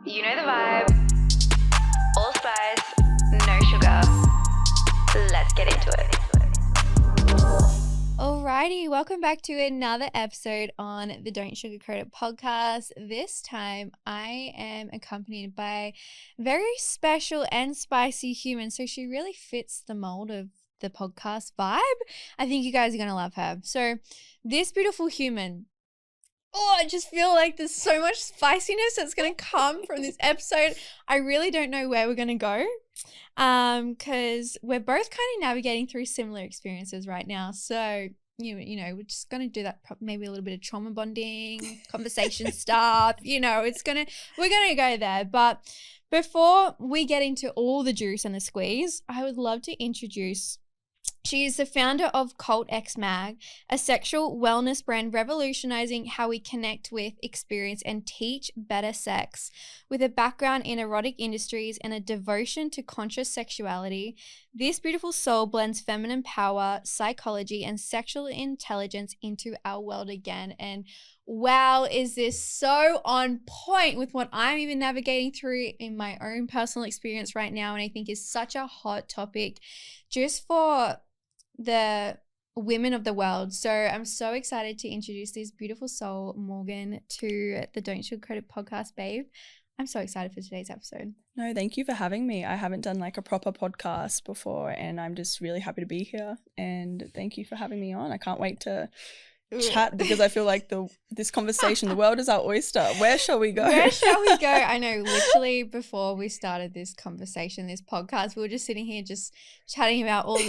You know the vibe. All spice, no sugar. Let's get into it. Alrighty, welcome back to another episode on the Don't Sugarcoat It podcast. This time I am accompanied by a very special and spicy human. So she really fits the mold of the podcast vibe. I think you guys are going to love her. So this beautiful human, I just feel like there's so much spiciness that's going to come from this episode. I really don't know where we're going to go because we're both kind of navigating through similar experiences right now. So, you know, we're just going to do that, maybe a little bit of trauma bonding, conversation stuff, we're going to go there. But before we get into all the juice and the squeeze, I would love to introduce. She is the founder of Cult XMAG, a sexual wellness brand revolutionizing how we connect with, experience, and teach better sex. With a background in erotic industries and a devotion to conscious sexuality, this beautiful soul blends feminine power, psychology, and sexual intelligence into our world again. And wow, is this so on point with what I'm even navigating through in my own personal experience right now, and I think is such a hot topic just for the women of the world. So I'm so excited to introduce this beautiful soul, Morgan, to the Don't Sugarcoat It podcast, babe. I'm so excited for today's episode. No, thank you for having me. I haven't done like a proper podcast before and I'm just really happy to be here, and thank you for having me on. I can't wait to chat because I feel like this conversation, the world is our oyster. Where shall we go? Where shall we go? I know, literally before we started this conversation, this podcast, we were just sitting here just chatting about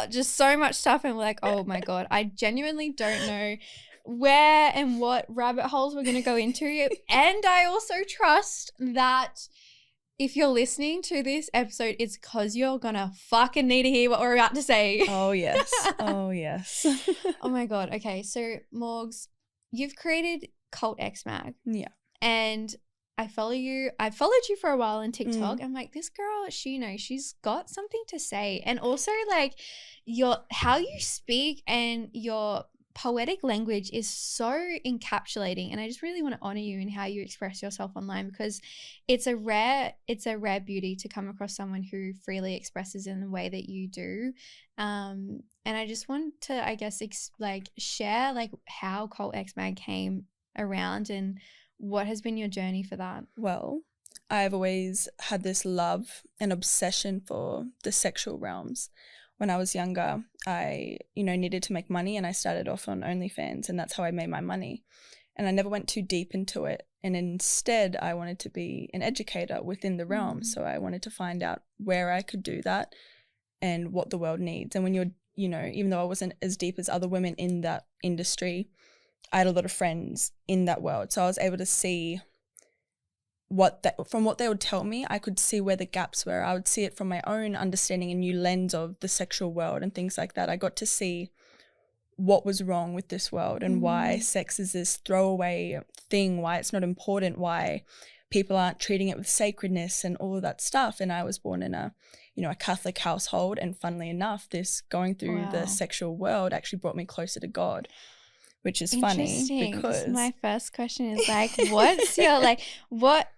just so much stuff, and we're like, oh my God, I genuinely don't know where and what rabbit holes we're going to go into. And I also trust that if you're listening to this episode, it's because you're going to fucking need to hear what we're about to say. Oh, yes. Oh, yes. Oh, my God. Okay, so Morgs, you've created Cult XMAG. Yeah. And I follow you. I followed you for a while on TikTok. I'm like, this girl, she's got something to say. And also like how you speak and your poetic language is so encapsulating, and I just really want to honor you in how you express yourself online, because it's a rare beauty to come across someone who freely expresses in the way that you do. And I just want to, I guess, share like how Cult XMAG came around and what has been your journey for that. Well, I've always had this love and obsession for the sexual realms. When I was younger, I, needed to make money, and I started off on OnlyFans, and that's how I made my money. And I never went too deep into it. And instead, I wanted to be an educator within the realm. So I wanted to find out where I could do that and what the world needs. And when you're, even though I wasn't as deep as other women in that industry, I had a lot of friends in that world. So I was able to see from what they would tell me, I could see where the gaps were. I would see it from my own understanding and new lens of the sexual world and things like that. I got to see what was wrong with this world and why sex is this throwaway thing, why it's not important, why people aren't treating it with sacredness and all of that stuff. And I was born in a Catholic household, and funnily enough, this going through the sexual world actually brought me closer to God. Which is funny because my first question is like, what's your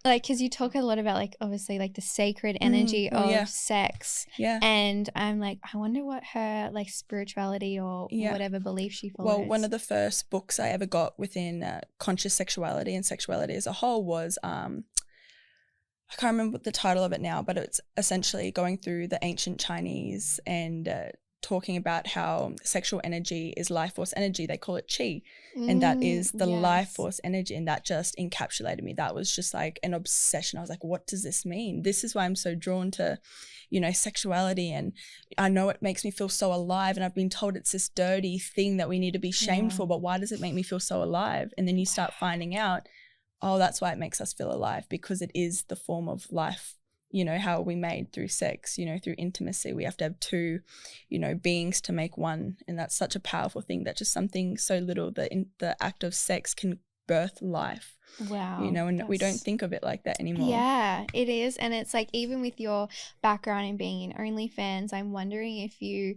because you talk a lot about like obviously like the sacred energy of sex. Yeah. And I'm like, I wonder what her like spirituality or whatever belief she follows. Well, one of the first books I ever got within conscious sexuality and sexuality as a whole was, I can't remember the title of it now, but it's essentially going through the ancient Chinese and talking about how sexual energy is life force energy. They call it qi, and that is the life force energy, and that just encapsulated me. That was just like an obsession. I was like, what does this mean? This is why I'm so drawn to, sexuality, and I know it makes me feel so alive, and I've been told it's this dirty thing that we need to be shamed for, but why does it make me feel so alive? And then you start finding out, oh, that's why it makes us feel alive, because it is the form of life. How are we made? Through sex, through intimacy. We have to have two, beings to make one. And that's such a powerful thing, that just something so little, that in the act of sex can birth life. Wow. And we don't think of it like that anymore. Yeah, it is. And it's like, even with your background in being in OnlyFans, I'm wondering if you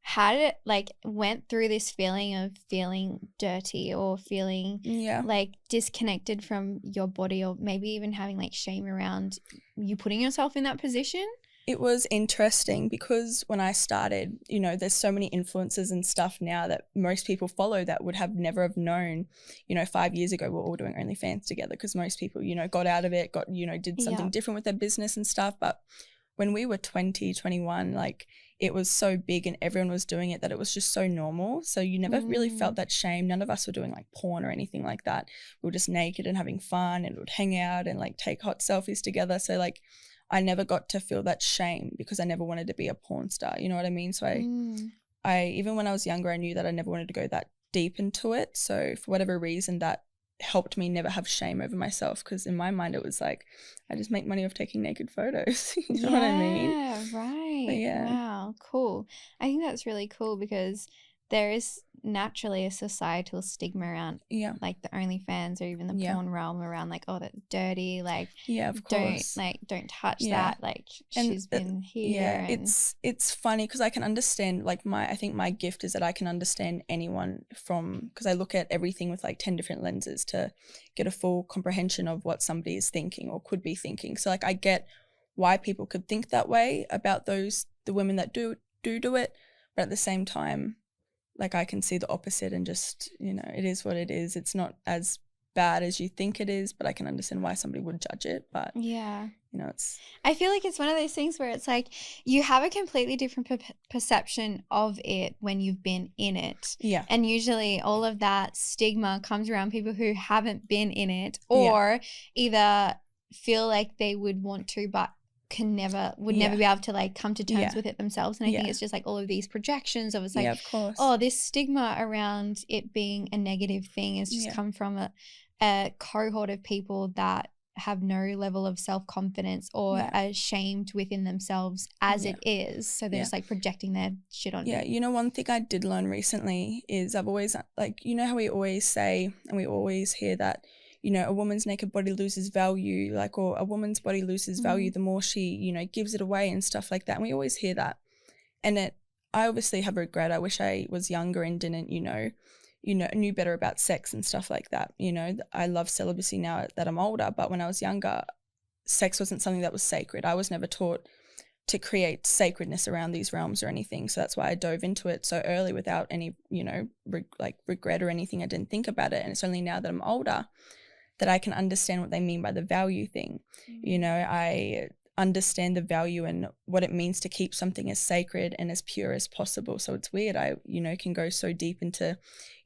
how did it like went through this feeling of feeling dirty or feeling Yeah. like disconnected from your body, or maybe even having like shame around you putting yourself in that position? It was interesting because when I started, you know, there's so many influences and stuff now that most people follow that would have never have known, you know, 5 years ago we're all doing OnlyFans together, because most people, you know, got out of it, did something different with their business and stuff. But when we were 20, 21, like it was so big and everyone was doing it that it was just so normal. So you never really felt that shame. None of us were doing like porn or anything like that. We were just naked and having fun and would hang out and like take hot selfies together. So like I never got to feel that shame because I never wanted to be a porn star. You know what I mean? So I even when I was younger, I knew that I never wanted to go that deep into it. So for whatever reason, that helped me never have shame over myself, because in my mind it was like, I just make money off taking naked photos. You know what I mean? Yeah, right. But yeah. Wow, cool. I think that's really cool because there is naturally a societal stigma around Yeah. like the OnlyFans or even the Yeah. porn realm around like, oh, that's dirty, like Yeah, of course. don't touch Yeah. that, like And she's been here. Yeah, and it's funny because I can understand, like I think my gift is that I can understand anyone because I look at everything with like 10 different lenses to get a full comprehension of what somebody is thinking or could be thinking. So like I get why people could think that way about the women that do it, but at the same time, like I can see the opposite and just, you know, it is what it is. It's not as bad as you think it is, but I can understand why somebody would judge it. But yeah, you know, it's I feel like it's one of those things where it's like you have a completely different perception of it when you've been in it. yeah. And usually all of that stigma comes around people who haven't been in it, or either feel like they would want to but would never be able to like come to terms with it themselves. And I think it's just like all of these projections of it's like, of course. oh, this stigma around it being a negative thing has just come from a cohort of people that have no level of self-confidence or are ashamed within themselves as it is. So they're just like projecting their shit on Yeah, you know, one thing I did learn recently is I've always, like, you know how we always say and we always hear that, you know, a woman's naked body loses value, like, or a woman's body loses value the more she, you know, gives it away and stuff like that. And we always hear that. And I obviously have regret. I wish I was younger and didn't, knew better about sex and stuff like that. You know, I love celibacy now that I'm older, but when I was younger, sex wasn't something that was sacred. I was never taught to create sacredness around these realms or anything. So that's why I dove into it so early without any, you know, regret or anything. I didn't think about it. And it's only now that I'm older that I can understand what they mean by the value thing. You know, I understand the value and what it means to keep something as sacred and as pure as possible. So it's weird. I, you know, can go so deep into,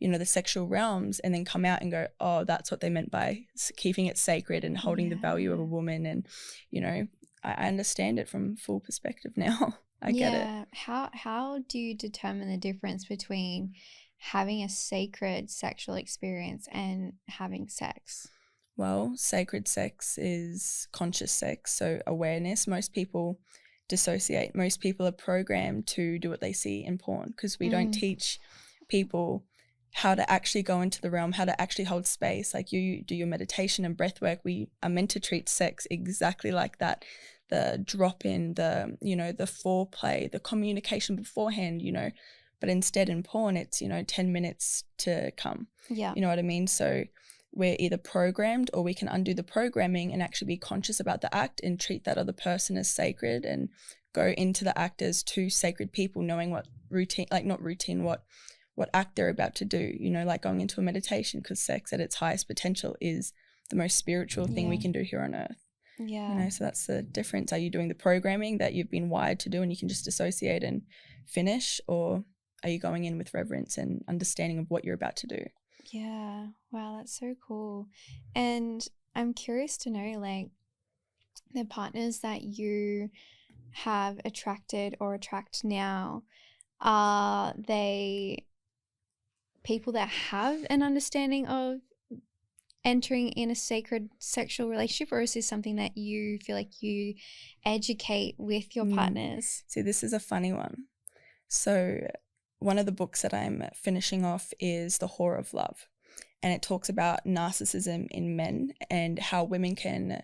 you know, the sexual realms and then come out and go, oh, that's what they meant by keeping it sacred and holding the value of a woman. And, you know, I understand it from full perspective now. I get it. How do you determine the difference between having a sacred sexual experience and having sex? Well, sacred sex is conscious sex, so awareness. Most people dissociate. Most people are programmed to do what they see in porn, because we don't teach people how to actually go into the realm, how to actually hold space. Like you do your meditation and breath work, we are meant to treat sex exactly like that. The drop in, the, you know, the foreplay, the communication beforehand, you know, but instead in porn, it's, you know, 10 minutes to come. Yeah. You know what I mean? So we're either programmed, or we can undo the programming and actually be conscious about the act and treat that other person as sacred and go into the act as two sacred people, knowing what routine, like not routine, what act they're about to do, you know, like going into a meditation, because sex at its highest potential is the most spiritual thing we can do here on earth. Yeah. You know, so that's the difference. Are you doing the programming that you've been wired to do and you can just dissociate and finish, or are you going in with reverence and understanding of what you're about to do? Yeah. Wow, that's so cool. And I'm curious to know, like, the partners that you have attracted or attract now, are they people that have an understanding of entering in a sacred sexual relationship, or is this something that you feel like you educate with your partners? See, this is a funny one. So one of the books that I'm finishing off is The Whore of Love, and it talks about narcissism in men and how women can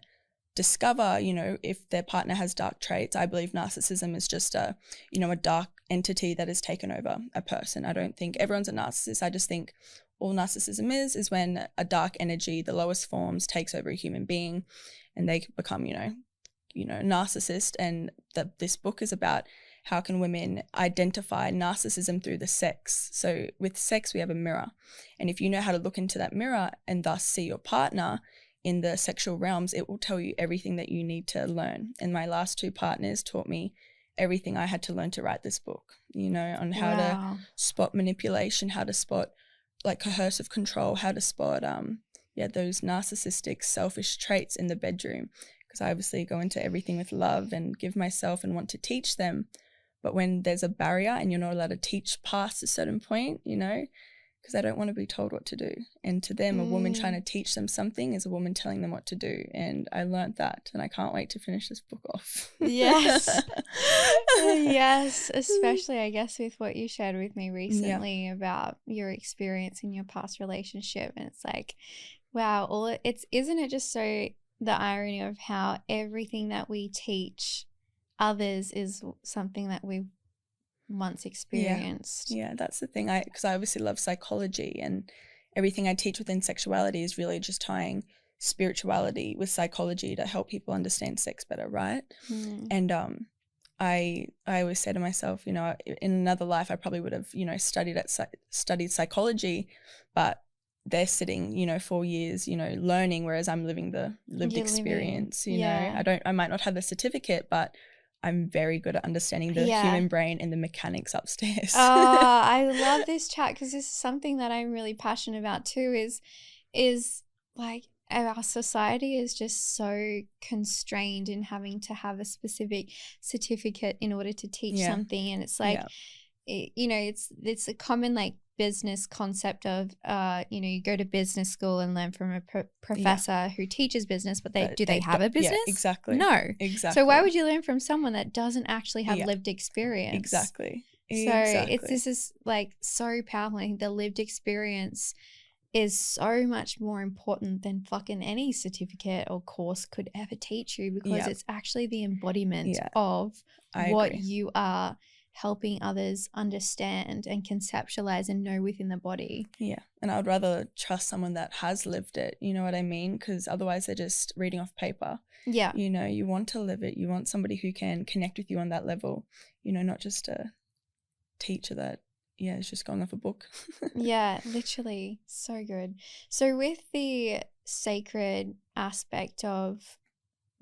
discover, you know, if their partner has dark traits. I believe narcissism is just a, you know, a dark entity that has taken over a person. I don't think everyone's a narcissist. I just think all narcissism is when a dark energy, the lowest forms, takes over a human being and they become, narcissist. And this book is about how can women identify narcissism through the sex. So with sex, we have a mirror. And if you know how to look into that mirror and thus see your partner in the sexual realms, it will tell you everything that you need to learn. And my last 2 partners taught me everything I had to learn to write this book, on how to spot manipulation, how to spot like coercive control, how to spot those narcissistic selfish traits in the bedroom, because I obviously go into everything with love and give myself and want to teach them. But when there's a barrier and you're not allowed to teach past a certain point, because I don't want to be told what to do. And to them, a woman trying to teach them something is a woman telling them what to do. And I learned that, and I can't wait to finish this book off. Yes. Yes, especially I guess with what you shared with me recently about your experience in your past relationship. And it's like, wow, isn't it just so the irony of how everything that we teach others is something that we once experienced. Yeah, that's the thing. Because I obviously love psychology, and everything I teach within sexuality is really just tying spirituality with psychology to help people understand sex better, right? And I always say to myself, in another life I probably would have, studied psychology, but they're sitting, 4 years, learning, whereas I'm living the lived experience. I might not have the certificate, but I'm very good at understanding the human brain and the mechanics upstairs. Oh, I love this chat because this is something that I'm really passionate about too, is like our society is just so constrained in having to have a specific certificate in order to teach something. And it's like, it's a common like business concept of, you go to business school and learn from a professor who teaches business, but do they have a business? Yeah, exactly. No. Exactly. So why would you learn from someone that doesn't actually have lived experience? Exactly. So this is like so powerful. I think the lived experience is so much more important than fucking any certificate or course could ever teach you, because it's actually the embodiment of what you are helping others understand and conceptualize and know within the body. Yeah. And I would rather trust someone that has lived it, you know what I mean? Because otherwise they're just reading off paper. Yeah. You want to live it. You want somebody who can connect with you on that level, not just a teacher that, is just going off a book. Yeah, literally. So good. So with the sacred aspect of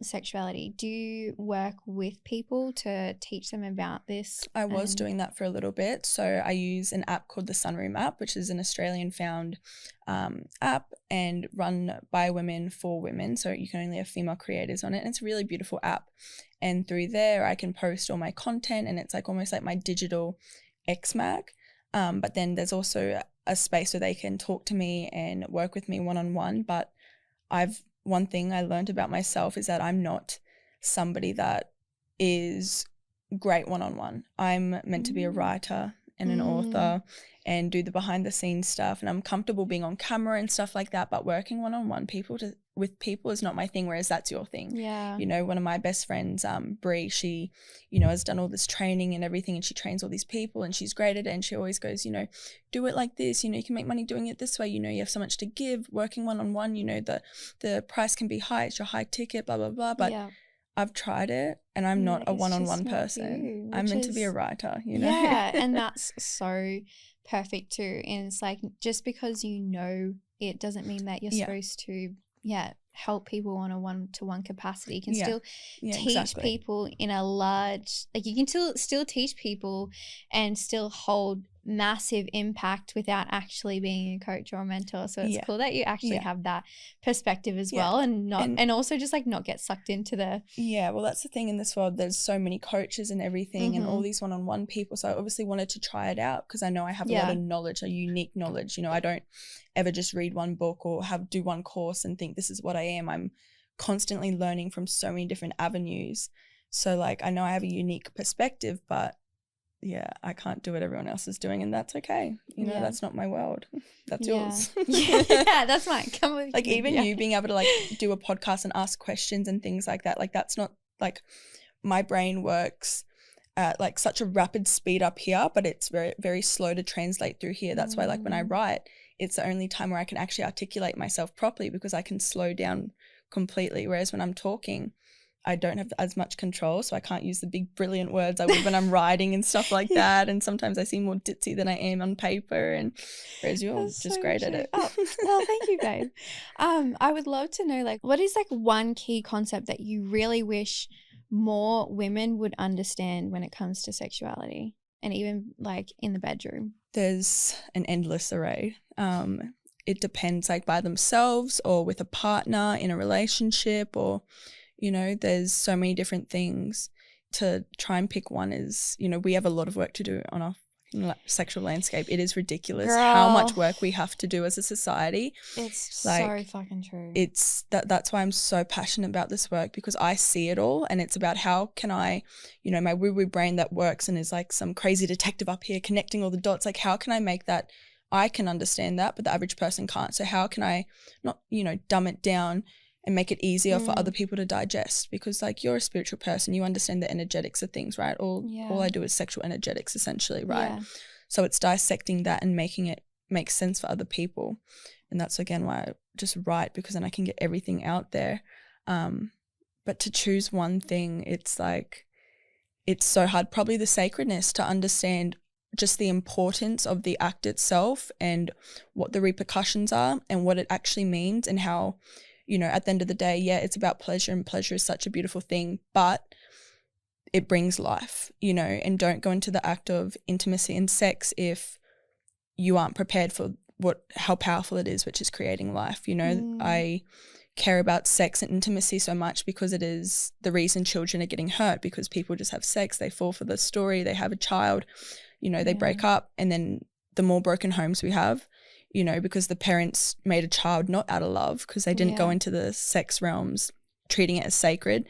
sexuality, do you work with people to teach them about this? I was doing that for a little bit. So I use an app called the Sunroom app, which is an Australian found app and run by women for women. So you can only have female creators on it. And it's a really beautiful app. And through there, I can post all my content, and it's like almost like my digital XMAG. But then there's also a space where they can talk to me and work with me one-on-one. But one thing I learned about myself is that I'm not somebody that is great one-on-one. I'm meant to be a writer and an author and do the behind the scenes stuff, and I'm comfortable being on camera and stuff like that, but working one-on-one with people is not my thing, whereas that's your thing. Yeah. One of my best friends, Brie, she, has done all this training and everything, and she trains all these people and she's great at it, and she always goes, do it like this, you can make money doing it this way, you have so much to give, working one-on-one, the price can be high, it's your high ticket, blah, blah, blah, but I've tried it and I'm not a one-on-one person. I'm meant to be a writer, Yeah, and that's so perfect too. And it's like, just because it doesn't mean that you're supposed to help people on a one-to-one capacity. You can still teach people in a large, like you can still teach people and still hold massive impact without actually being a coach or a mentor. So it's cool that you actually have that perspective as well, and also just like not get sucked into the well, that's the thing in this world, there's so many coaches and everything and all these one-on-one people. So I obviously wanted to try it out because I know I have a lot of knowledge, a unique knowledge. I don't ever just read one book or do one course and think this is what I am. I'm constantly learning from so many different avenues. So like I know I have a unique perspective, but I can't do what everyone else is doing, and that's okay. That's not my world. That's yours. That's mine. Come with like me. Even you being able to like do a podcast and ask questions and things like that. Like that's not like my brain works at like such a rapid speed up here, but it's very, very slow to translate through here. That's why like when I write, it's the only time where I can actually articulate myself properly because I can slow down completely. Whereas when I'm talking, I don't have as much control, so I can't use the big brilliant words I would when I'm writing and stuff like that. And sometimes I seem more ditzy than I am on paper, and whereas you're That's just so great at true. it. Oh, well, thank you, babe. I would love to know, like, what is like one key concept that you really wish more women would understand when it comes to sexuality and even like in the bedroom? There's an endless array. It depends like by themselves or with a partner in a relationship, or you know, there's so many different things. To try and pick one is, you know, we have a lot of work to do on our sexual landscape. It is ridiculous how much work we have to do as a society. It's like, so fucking true. It's that's why I'm so passionate about this work, because I see it all, and it's about how can I, you know, my woo-woo brain that works and is like some crazy detective up here connecting all the dots, like how can I make that, I can understand that, but the average person can't. So how can I not, you know, dumb it down and make it easier for other people to digest? Because like you're a spiritual person, you understand the energetics of things, right? All I do is sexual energetics essentially, right? Yeah. So it's dissecting that and making it make sense for other people. And that's again why I just write, because then I can get everything out there. But to choose one thing, it's like, it's so hard. Probably the sacredness, to understand just the importance of the act itself and what the repercussions are and what it actually means, and how, you know, at the end of the day, yeah, it's about pleasure, and pleasure is such a beautiful thing, but it brings life, you know, and don't go into the act of intimacy and sex if you aren't prepared for how powerful it is, which is creating life. You know, I care about sex and intimacy so much because it is the reason children are getting hurt, because people just have sex, they fall for the story, they have a child, you know, they break up, and then the more broken homes we have, you know, because the parents made a child not out of love, because they didn't go into the sex realms treating it as sacred,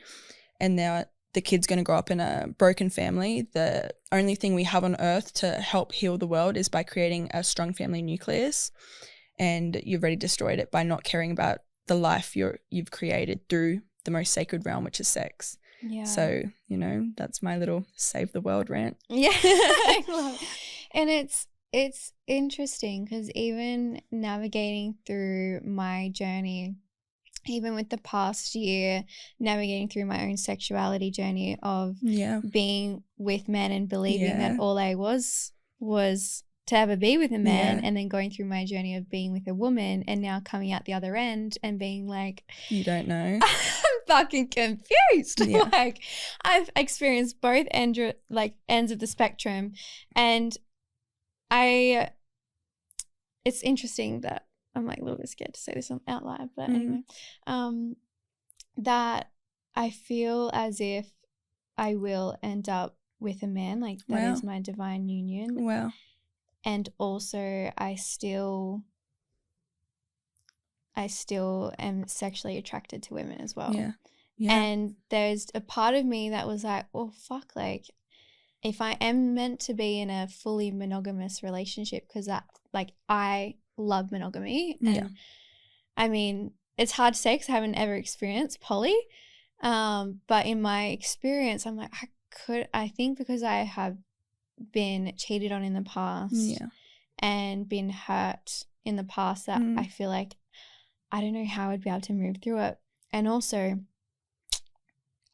and now the kid's going to grow up in a broken family. The only thing we have on earth to help heal the world is by creating a strong family nucleus, and you've already destroyed it by not caring about the life you've created through the most sacred realm, which is sex. Yeah. So, you know, that's my little save the world rant. Yeah. I love it. And it's interesting because even navigating through my journey, even with the past year, navigating through my own sexuality journey of being with men and believing that all I was to ever be with a man, and then going through my journey of being with a woman, and now coming out the other end and being like, you don't know. I'm fucking confused. Yeah. Like, I've experienced both ends of the spectrum, and it's interesting that I'm like a little bit scared to say this out loud, but anyway, that I feel as if I will end up with a man, like that is my divine union. Wow. And also I still am sexually attracted to women as well. Yeah. And there's a part of me that was like, well, fuck, like if I am meant to be in a fully monogamous relationship, because that, like, I love monogamy. And I mean, it's hard to say because I haven't ever experienced poly. But in my experience, I'm like, I think because I have been cheated on in the past and been hurt in the past, that I feel like I don't know how I'd be able to move through it. And also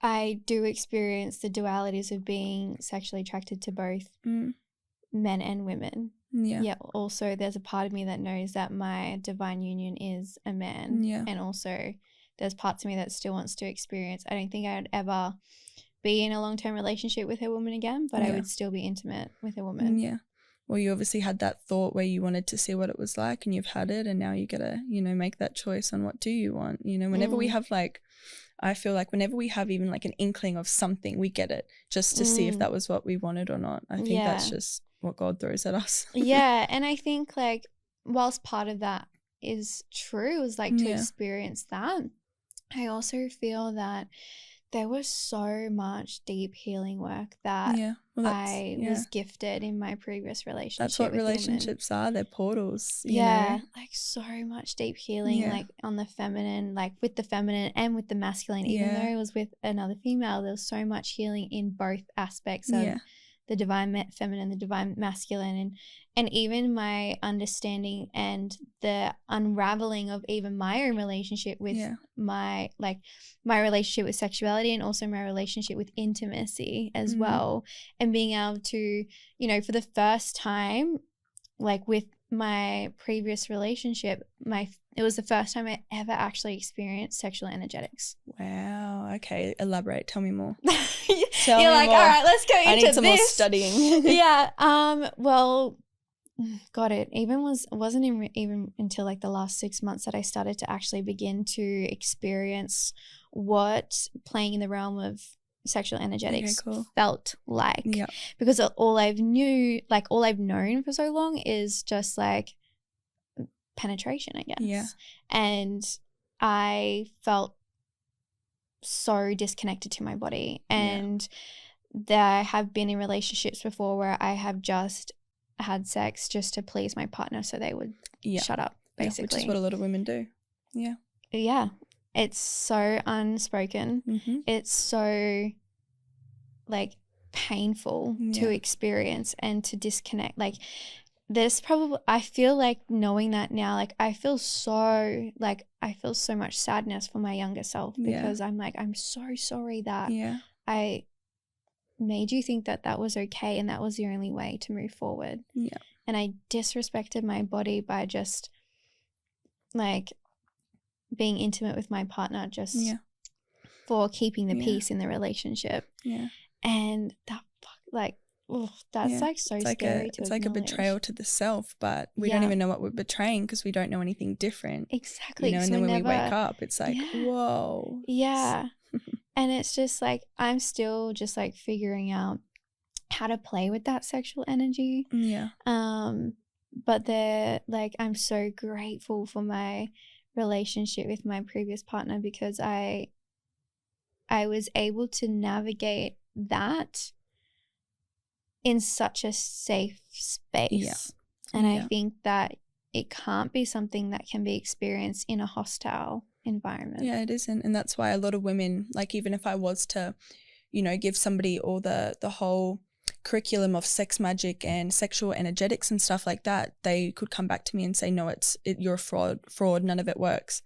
I do experience the dualities of being sexually attracted to both men and women. Yeah. Also, there's a part of me that knows that my divine union is a man. Yeah. And also there's parts of me that still wants to experience. I don't think I would ever be in a long-term relationship with a woman again, but I would still be intimate with a woman. Yeah. Well, you obviously had that thought where you wanted to see what it was like, and you've had it, and now you gotta, you know, make that choice on what do you want. You know, whenever we have I feel like whenever we have even like an inkling of something, we get it just to see if that was what we wanted or not. I think that's just what God throws at us. Yeah. And I think like whilst part of that is true, is like to experience that, I also feel that there was so much deep healing work that I was gifted in my previous relationship. That's what with relationships are. They're portals, you yeah, know? like so much deep healing, like on the feminine, like with the feminine and with the masculine. Even though it was with another female, there was so much healing in both aspects of the divine feminine, the divine masculine, and even my understanding and the unraveling of even my own relationship with my relationship with sexuality, and also my relationship with intimacy as well, and being able to, you know, for the first time, like with my previous relationship, it was the first time I ever actually experienced sexual energetics. Wow. Okay. Elaborate. Tell me more. You're like, all right, let's go into this. I need some more studying. Yeah. Well, God, it wasn't even until like the last 6 months that I started to actually begin to experience what playing in the realm of sexual energetics felt like. Because all I've known for so long is just like penetration, I guess. And I felt so disconnected to my body, and there have been in relationships before where I have just had sex just to please my partner so they would shut up, basically. Which is what a lot of women do. Yeah. It's so unspoken. It's so like painful to experience and to disconnect. Like I feel like knowing that now, like I feel so much sadness for my younger self, because I'm like, I'm so sorry that I made you think that was okay and that was the only way to move forward. And I disrespected my body by just like being intimate with my partner just for keeping the peace in the relationship. And that that's like so scary to it's like a betrayal to the self, but we don't even know what we're betraying because we don't know anything different. Exactly. You know, and then when we wake up, it's like, whoa. Yeah. And it's just like, I'm still just like figuring out how to play with that sexual energy. But I'm so grateful for my relationship with my previous partner, because I was able to navigate that in such a safe space. And I think that it can't be something that can be experienced in a hostile environment. It isn't. And that's why a lot of women, like even if I was to, you know, give somebody all the whole curriculum of sex magic and sexual energetics and stuff like that, they could come back to me and say, no, you're a fraud, none of it works.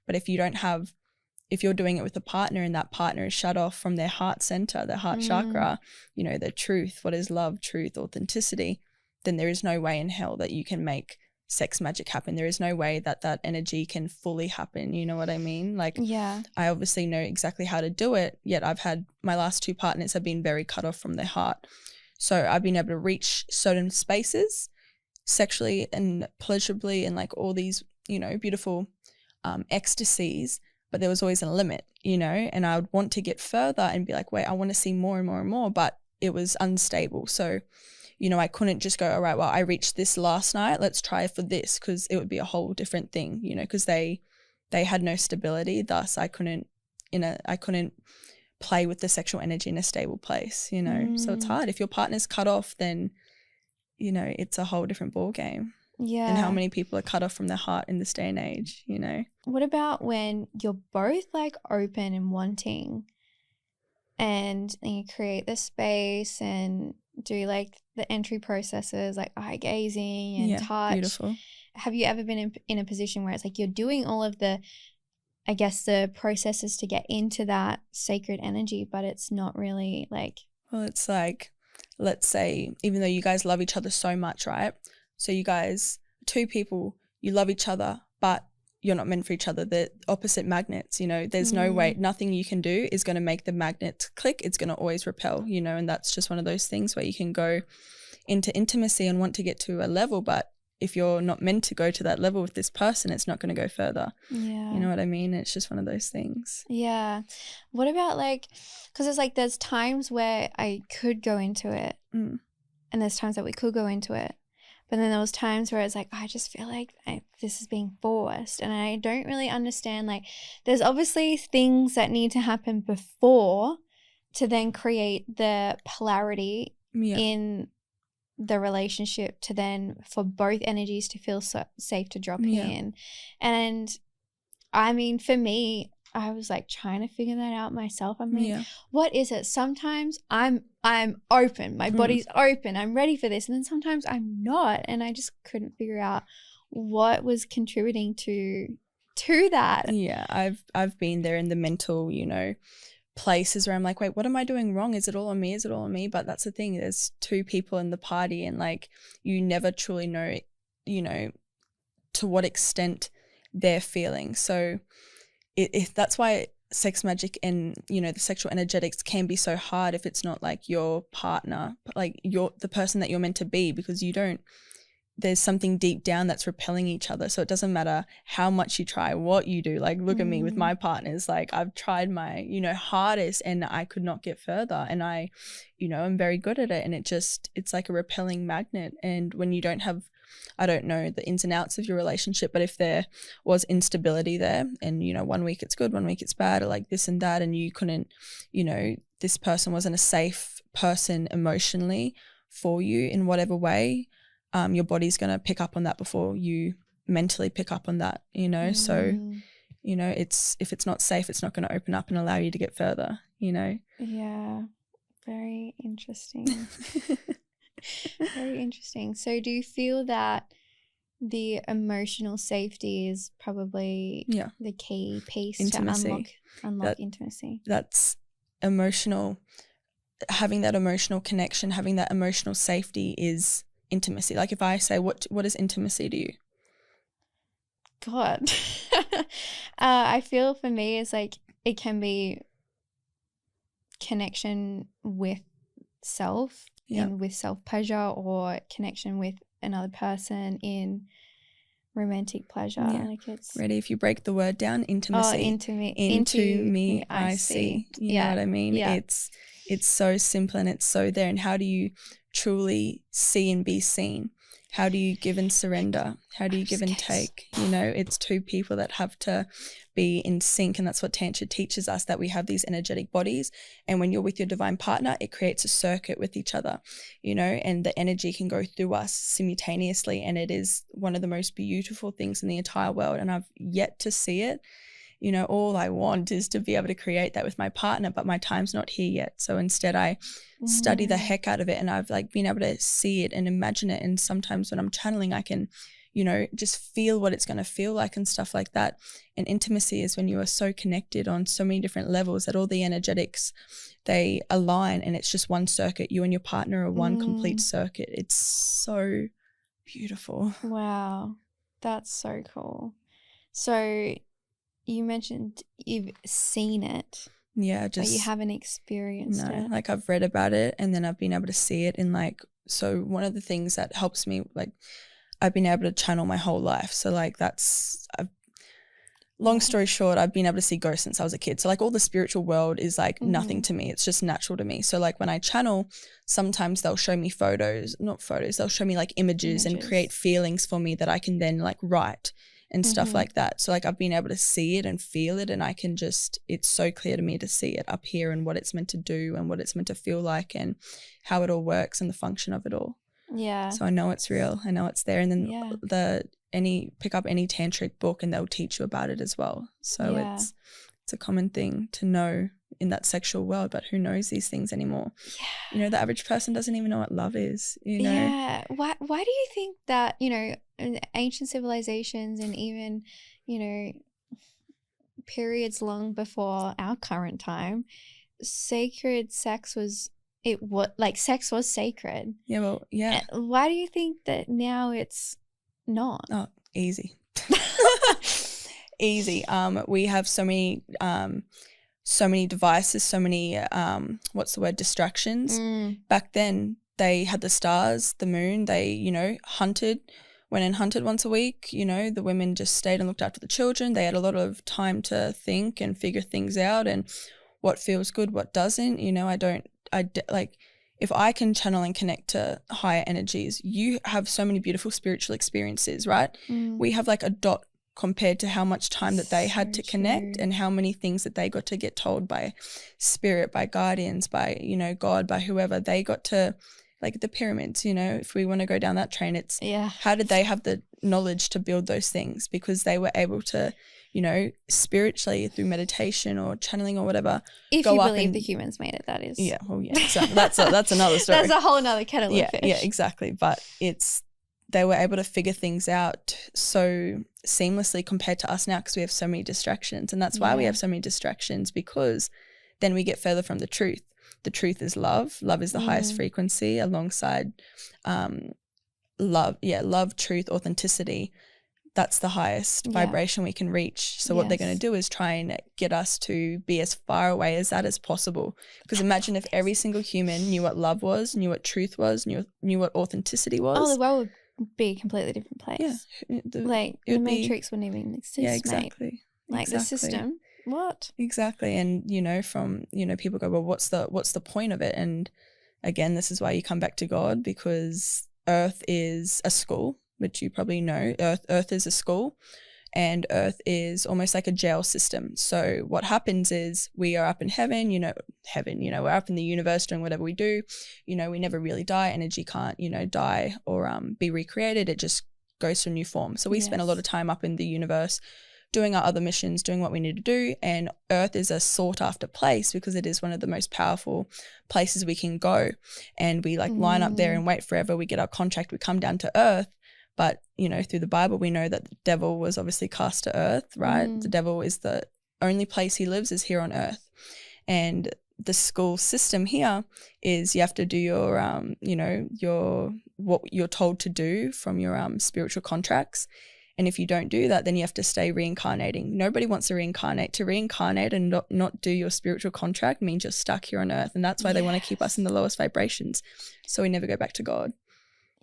But if you're doing it with a partner and that partner is shut off from their heart center, their heart chakra, you know, their truth, what is love, truth, authenticity, then there is no way in hell that you can make sex magic happen. There is no way that energy can fully happen. You know what I mean? Like, I obviously know exactly how to do it, yet I've had my last 2 partners have been very cut off from their heart. So I've been able to reach certain spaces sexually and pleasurably and like all these, you know, beautiful ecstasies, but there was always a limit, you know, and I would want to get further and be like, wait, I want to see more and more and more, but it was unstable. So, you know, I couldn't just go, all right, well, I reached this last night, let's try for this, because it would be a whole different thing, you know, because they had no stability. Thus, I couldn't play with the sexual energy in a stable place, you know. So it's hard. If your partner's cut off, then, you know, it's a whole different ball game. And how many people are cut off from their heart in this day and age, you know? What about when you're both like open and wanting, and you create the space and do like the entry processes like eye gazing and touch? Beautiful. Have you ever been in a position where it's like you're doing all of the, I guess, the processes to get into that sacred energy, but it's not really like... Well, it's like, let's say, even though you guys love each other so much, right? So you guys, 2 people, you love each other, but you're not meant for each other. They're opposite magnets, you know. There's no way, nothing you can do is going to make the magnet click. It's going to always repel, you know, and that's just one of those things where you can go into intimacy and want to get to a level, but if you're not meant to go to that level with this person, it's not going to go further. You know what I mean? It's just one of those things. What about like, because it's like there's times where I could go into it and there's times that we could go into it, But then there was times where it's like, I just feel like this is being forced, and I don't really understand. Like, there's obviously things that need to happen before to then create the polarity in the relationship, to then for both energies to feel safe to drop in. And I mean, for me, I was like trying to figure that out myself. I'm like, what is it? Sometimes I'm open, my body's open, I'm ready for this, and then sometimes I'm not, and I just couldn't figure out what was contributing to that. Yeah, I've been there in the mental, you know, places where I'm like, wait, what am I doing wrong? Is it all on me? Is it all on me? But that's the thing. There's two people in the party, and like you never truly know, you know, to what extent they're feeling. So that's why sex magic and, you know, the sexual energetics can be so hard if it's not like your partner, like the person that you're meant to be, because there's something deep down that's repelling each other. So it doesn't matter how much you try, what you do. Like, look at me with my partners. Like, I've tried my, you know, hardest, and I could not get further. And I, you know, I'm very good at it. And it's like a repelling magnet. And when you don't have, I don't know the ins and outs of your relationship, but if there was instability there, and, you know, 1 week it's good, 1 week it's bad, or like this and that, and you couldn't, you know, this person wasn't a safe person emotionally for you in whatever way, your body's going to pick up on that before you mentally pick up on that, you know. So, you know, if it's not safe, it's not going to open up and allow you to get further, you know. Yeah, very interesting. Very interesting. So do you feel that the emotional safety is probably the key piece intimacy. to unlock intimacy? That's emotional. Having that emotional connection, having that emotional safety is intimacy. Like, if I say, what is intimacy to you? God. I feel for me it's like it can be connection with self and with self-pleasure, or connection with another person in romantic pleasure. Like, it's ready. If you break the word down, intimacy. Into me I see. You know what I mean? It's so simple, and it's so there. And how do you truly see and be seen? How do you give and surrender? How do you give and take? You know, it's two people that have to be in sync, and that's what Tantra teaches us, that we have these energetic bodies, and when you're with your divine partner, it creates a circuit with each other, you know, and the energy can go through us simultaneously, and it is one of the most beautiful things in the entire world, and I've yet to see it. You know, all I want is to be able to create that with my partner, but my time's not here yet. So instead I study the heck out of it, and I've like been able to see it and imagine it. And sometimes when I'm channeling, I can, you know, just feel what it's going to feel like and stuff like that. And intimacy is when you are so connected on so many different levels that all the energetics, they align, and it's just one circuit. You and your partner are one complete circuit. It's so beautiful. Wow. That's so cool. So you mentioned you've seen it. Yeah, but you haven't experienced it. Like, I've read about it, and then I've been able to see it in, like, so one of the things that helps me, like, I've been able to channel my whole life. So like long story short, I've been able to see ghosts since I was a kid. So like all the spiritual world is like nothing to me. It's just natural to me. So like when I channel, sometimes they'll show me they'll show me like images and create feelings for me that I can then like write and stuff like that. So like I've been able to see it and feel it, and I can just, it's so clear to me to see it up here and what it's meant to do and what it's meant to feel like and how it all works and the function of it all. Yeah. So I know it's real. I know it's there. And then pick up any tantric book and they'll teach you about it as well. So it's a common thing to know in that sexual world, but who knows these things anymore? Yeah. You know, the average person doesn't even know what love is, you know? Yeah. Why do you think that, you know, in ancient civilizations and even, you know, periods long before our current time, sex was sacred. Yeah, well, yeah. Why do you think that now it's not? Oh, easy. Easy. We have so many devices, so many distractions. Back then they had the stars, the moon, they, you know, went and hunted once a week. You know, the women just stayed and looked after the children. They had a lot of time to think and figure things out and what feels good, what doesn't. You know, if I can channel and connect to higher energies, you have so many beautiful spiritual experiences, right? We have like a dot compared to how much time that they had to connect and how many things that they got to get told by spirit, by guardians, by, you know, God, by whoever. They got to, like the pyramids, you know, if we want to go down that train, it's how did they have the knowledge to build those things? Because they were able to, you know, spiritually through meditation or channeling or whatever. If you believe the humans made it, that is. Yeah, well, yeah, exactly. That's another story. That's a whole nother kettle of fish. Yeah, exactly. But they were able to figure things out so seamlessly compared to us now, because we have so many distractions. And that's why we have so many distractions, because then we get further from the truth. The truth is love. Love is the highest frequency alongside love, truth, authenticity. That's the highest vibration we can reach. So what they're going to do is try and get us to be as far away as that as possible. Because imagine if every single human knew what love was, knew what truth was, knew what authenticity was. Oh, the world would be a completely different place. Yeah. The Matrix wouldn't even exist, exactly. mate. Like the system. What? Exactly. And, you know, people go, well, what's the point of it? And again, this is why you come back to God, because Earth is a school, which you probably know. Earth is a school, and Earth is almost like a jail system. So what happens is we are up in heaven, we're up in the universe doing whatever we do. You know, we never really die. Energy can't, die or be recreated. It just goes to a new form. So we spend a lot of time up in the universe doing our other missions, doing what we need to do. And Earth is a sought after place because it is one of the most powerful places we can go. And we line up there and wait forever. We get our contract, we come down to Earth. But, through the Bible, we know that the devil was obviously cast to Earth, right? The devil is the only place he lives is here on Earth. And the school system here is you have to do your what you're told to do from your spiritual contracts. And if you don't do that, then you have to stay reincarnating. Nobody wants to reincarnate. To reincarnate and not do your spiritual contract means you're stuck here on Earth. And that's why they want to keep us in the lowest vibrations, so we never go back to God.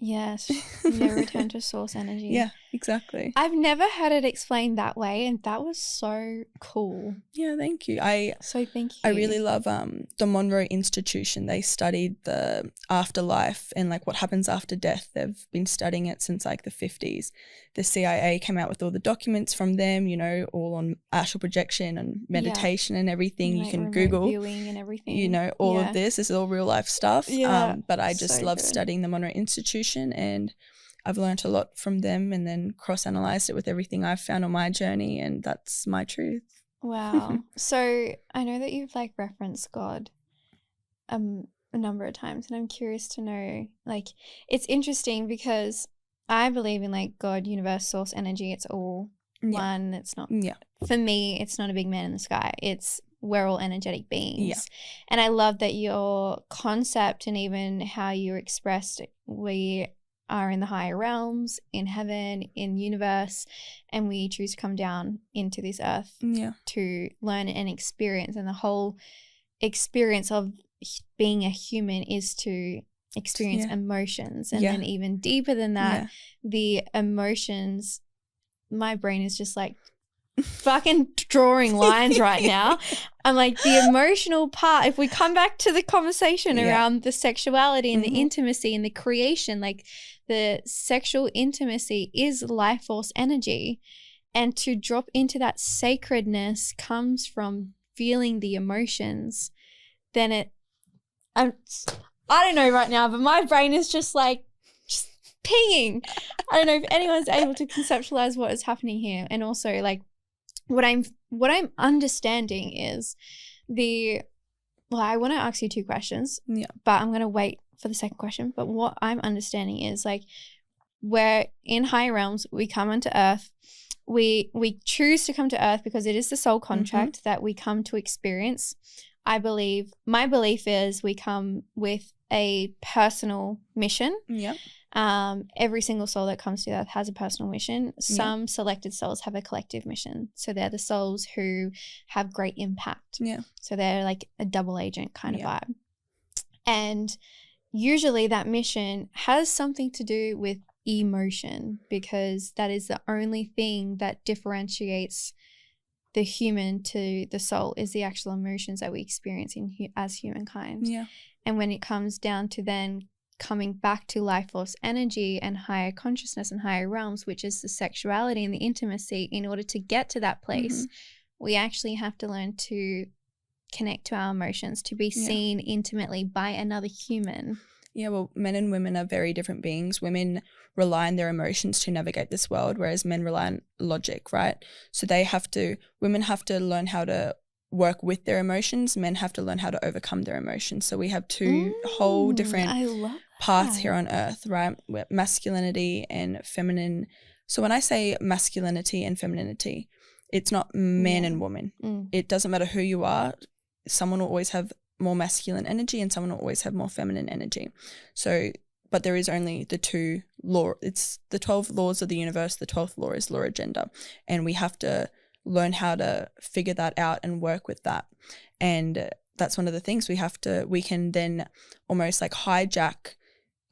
Yes, never return to source energy. Yeah, exactly. I've never had it explained that way, and that was so cool. Yeah, thank you. Thank you. I really love the Monroe Institution. They studied the afterlife and what happens after death. They've been studying it since the 50s. The CIA came out with all the documents from them, all on astral projection and meditation and everything. You can Google viewing and everything. All of this. This is all real life stuff. Yeah, but I just love studying the Monroe Institution, and I've learned a lot from them, and then cross-analyzed it with everything I've found on my journey, and that's my truth. Wow. So I know that you've referenced God a number of times, and I'm curious to know, it's interesting because I believe in God, universe, source, energy. It's all one. It's not, for me, it's not a big man in the sky. We're all energetic beings. Yeah. And I love that your concept and even how you expressed, we are in the higher realms, in heaven, in universe, and we choose to come down into this earth to learn and experience. And the whole experience of being a human is to experience emotions. And then even deeper than that, the emotions, my brain is just fucking drawing lines right now. I'm the emotional part, if we come back to the conversation around the sexuality and the intimacy and the creation, the sexual intimacy is life force energy, and to drop into that sacredness comes from feeling the emotions. Then I don't know right now, but my brain is just pinging. I don't know if anyone's able to conceptualize what is happening here. And also what I'm understanding is I want to ask you two questions, but I'm going to wait for the second question. But what I'm understanding is we're in higher realms, we come onto Earth, we choose to come to Earth because it is the soul contract that we come to experience. My belief is we come with a personal mission. Yeah. Every single soul that comes to Earth has a personal mission. Some selected souls have a collective mission. So they're the souls who have great impact. Yeah. So they're a double agent kind of vibe. And usually that mission has something to do with emotion, because that is the only thing that differentiates the human to the soul is the actual emotions that we experience as humankind. Yeah. And when it comes down to then coming back to life force energy and higher consciousness and higher realms, which is the sexuality and the intimacy, in order to get to that place, we actually have to learn to connect to our emotions, to be seen intimately by another human. Yeah, well, men and women are very different beings. Women rely on their emotions to navigate this world, whereas men rely on logic, right? So women have to learn how to work with their emotions. Men have to learn how to overcome their emotions. So we have two whole different paths here on earth, right? Masculinity and feminine. So when I say masculinity and femininity, it's not man and woman. It doesn't matter who you are. Someone will always have more masculine energy and someone will always have more feminine energy. So, but there is only the two law. It's the 12 laws of the universe. The 12th law is law of gender. And we have to learn how to figure that out and work with that. And that's one of the things we can then almost like hijack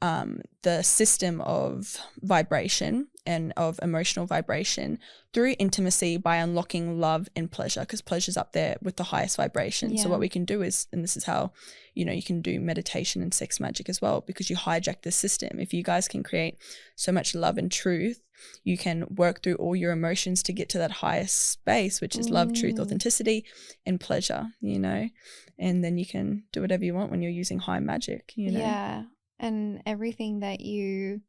the system of vibration and of emotional vibration through intimacy by unlocking love and pleasure, because pleasure's up there with the highest vibration. So what we can do is, and this is how, you can do meditation and sex magic as well, because you hijack the system. If you guys can create so much love and truth, you can work through all your emotions to get to that highest space, which is love, truth, authenticity, and pleasure, and then you can do whatever you want when you're using high magic, Yeah. And everything that you